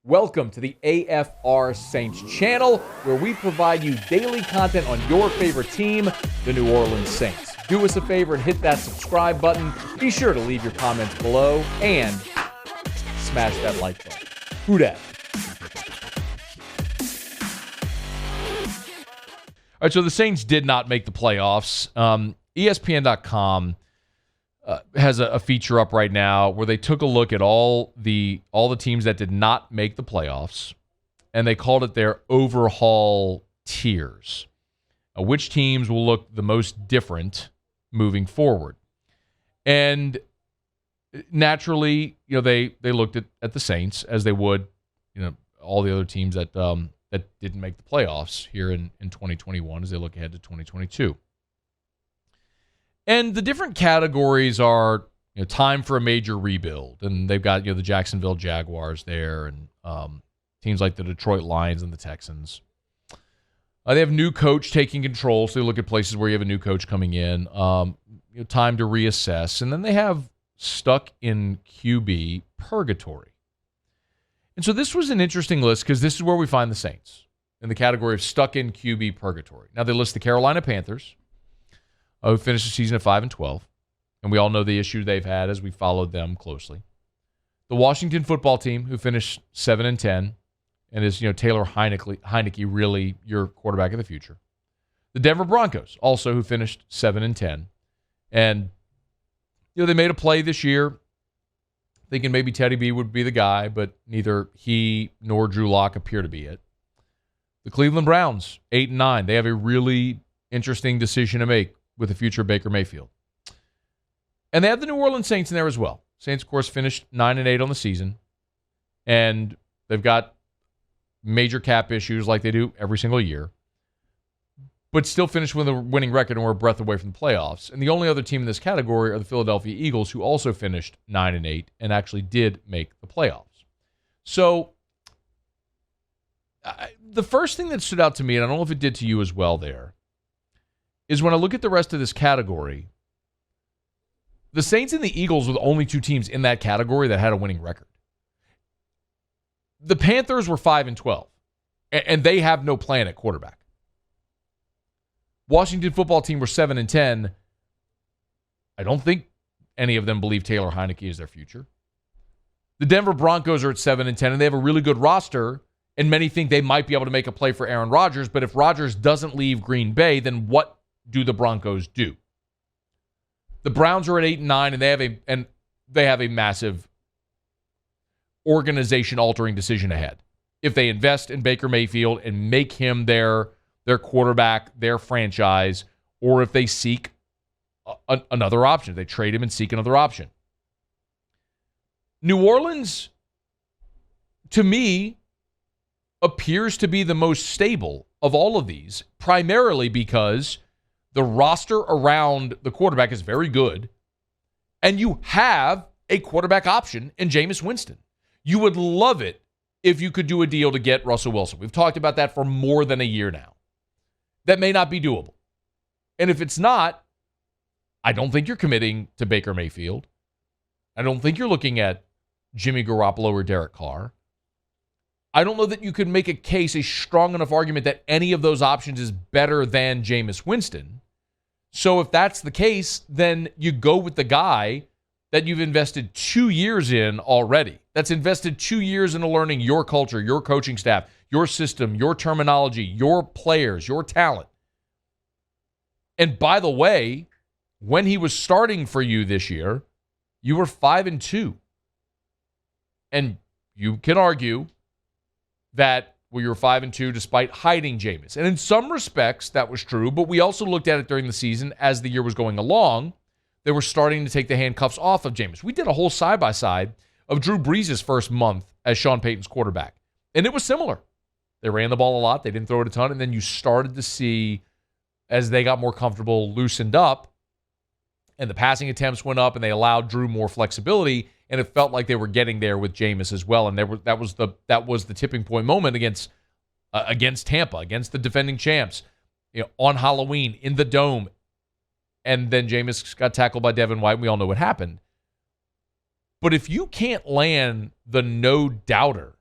Welcome to the AFR Saints channel, where we provide you daily content on your favorite team, the New Orleans Saints. Do us a favor and hit that subscribe button. Be sure to leave your comments below and smash that like button. Who dat? All right, so the Saints did not make the playoffs. ESPN.com has a feature up right now where they took a look at all the teams that did not make the playoffs, and they called it their overhaul tiers. Which teams will look the most different moving forward? And naturally, they looked at the Saints as they would, all the other teams that didn't make the playoffs here in 2021 as they look ahead to 2022. And the different categories are, time for a major rebuild. And they've got, the Jacksonville Jaguars there and teams like the Detroit Lions and the Texans. They have new coach taking control, so they look at places where you have a new coach coming in. Time to reassess. And then they have stuck in QB purgatory. And so this was an interesting list because this is where we find the Saints in the category of stuck in QB purgatory. Now, they list the Carolina Panthers, who finished the season at 5-12, and we all know the issue they've had as we followed them closely. The Washington football team, who finished 7-10, and is Taylor Heineke really your quarterback of the future. The Denver Broncos, also who finished 7-10, and they made a play this year, thinking maybe Teddy B would be the guy, but neither he nor Drew Lock appear to be it. The Cleveland Browns, 8-9, they have a really interesting decision to make with the future of Baker Mayfield. And they have the New Orleans Saints in there as well. Saints, of course, finished 9-8 on the season. And they've got major cap issues like they do every single year. But still finished with a winning record and were a breath away from the playoffs. And the only other team in this category are the Philadelphia Eagles, who also finished 9-8 and actually did make the playoffs. So the first thing that stood out to me, and I don't know if it did to you as well there, is when I look at the rest of this category, the Saints and the Eagles were the only two teams in that category that had a winning record. The Panthers were 5-12, and they have no plan at quarterback. Washington football team were 7-10. I don't think any of them believe Taylor Heineke is their future. The Denver Broncos are at 7-10, and they have a really good roster, and many think they might be able to make a play for Aaron Rodgers, but if Rodgers doesn't leave Green Bay, then what do the Broncos do? The Browns are at 8-9, and they have a massive organization-altering decision ahead. If they invest in Baker Mayfield and make him their quarterback, their franchise, or if they seek another option, they trade him and seek another option. New Orleans, to me, appears to be the most stable of all of these, primarily because the roster around the quarterback is very good, and you have a quarterback option in Jameis Winston. You would love it if you could do a deal to get Russell Wilson. We've talked about that for more than a year now. That may not be doable. And if it's not, I don't think you're committing to Baker Mayfield. I don't think you're looking at Jimmy Garoppolo or Derek Carr. I don't know that you could make a strong enough argument that any of those options is better than Jameis Winston. So if that's the case, then you go with the guy that you've invested 2 years in already. That's invested 2 years into learning your culture, your coaching staff, your system, your terminology, your players, your talent. And by the way, when he was starting for you this year, you were 5-2. And you can argue that you were 5-2 despite hiding Jameis. And in some respects, that was true, but we also looked at it during the season as the year was going along. They were starting to take the handcuffs off of Jameis. We did a whole side-by-side of Drew Brees' first month as Sean Payton's quarterback, and it was similar. They ran the ball a lot. They didn't throw it a ton, and then you started to see, as they got more comfortable, loosened up, and the passing attempts went up, and they allowed Drew more flexibility, and it felt like they were getting there with Jameis as well. And that was the tipping point moment against Tampa, against the defending champs, on Halloween in the Dome. And then Jameis got tackled by Devin White. And we all know what happened. But if you can't land the no-doubter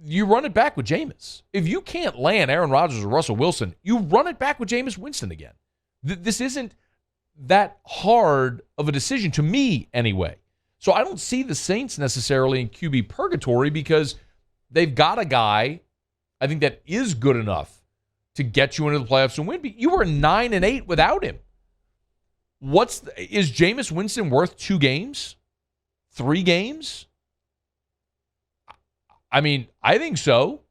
you run it back with Jameis. If you can't land Aaron Rodgers or Russell Wilson, you run it back with Jameis Winston again. This isn't that hard of a decision to me anyway. So I don't see the Saints necessarily in QB purgatory because they've got a guy, I think, that is good enough to get you into the playoffs and win. You were 9-8 without him. Is Jameis Winston worth 2 games? 3 games? I mean, I think so.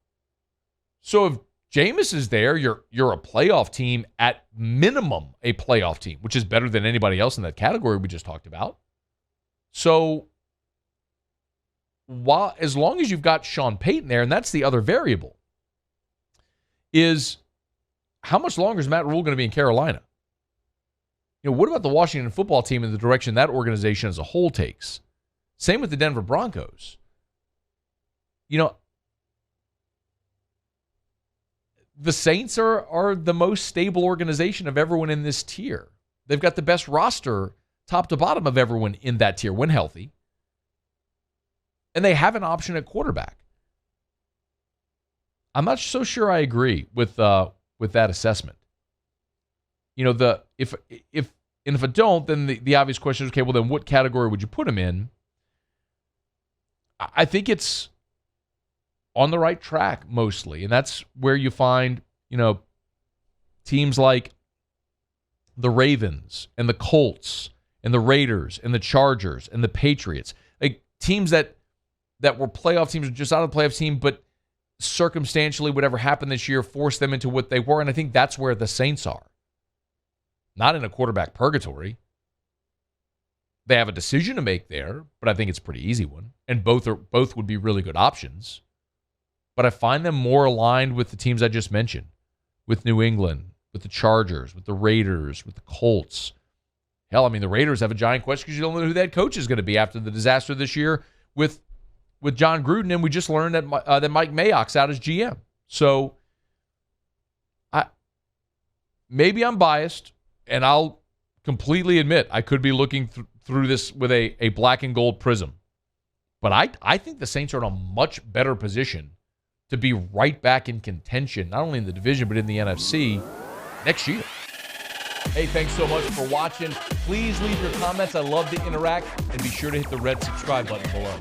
So if Jameis is there, you're a playoff team, at minimum a playoff team, which is better than anybody else in that category we just talked about. So as long as you've got Sean Payton there, and that's the other variable, is how much longer is Matt Rule going to be in Carolina? What about the Washington football team and the direction that organization as a whole takes? Same with the Denver Broncos. The Saints are the most stable organization of everyone in this tier. They've got the best roster, top to bottom, of everyone in that tier when healthy. And they have an option at quarterback. I'm not so sure I agree with that assessment. If I don't, then the obvious question is, okay, well then what category would you put him in? I think it's on the right track mostly, and that's where you find, teams like the Ravens and the Colts and the Raiders and the Chargers and the Patriots, like teams that were playoff teams, just out of the playoff team, but circumstantially whatever happened this year forced them into what they were, and I think that's where the Saints are. Not in a quarterback purgatory. They have a decision to make there, but I think it's a pretty easy one, and both would be really good options. But I find them more aligned with the teams I just mentioned, with New England, with the Chargers, with the Raiders, with the Colts. Hell, I mean, the Raiders have a giant question because you don't know who that coach is going to be after the disaster this year with John Gruden, and we just learned that Mike Mayock's out as GM. So maybe I'm biased, and I'll completely admit I could be looking through this with a black and gold prism. But I think the Saints are in a much better position to be right back in contention, not only in the division, but in the NFC next year. Hey, thanks so much for watching. Please leave your comments. I love to interact. And be sure to hit the red subscribe button below.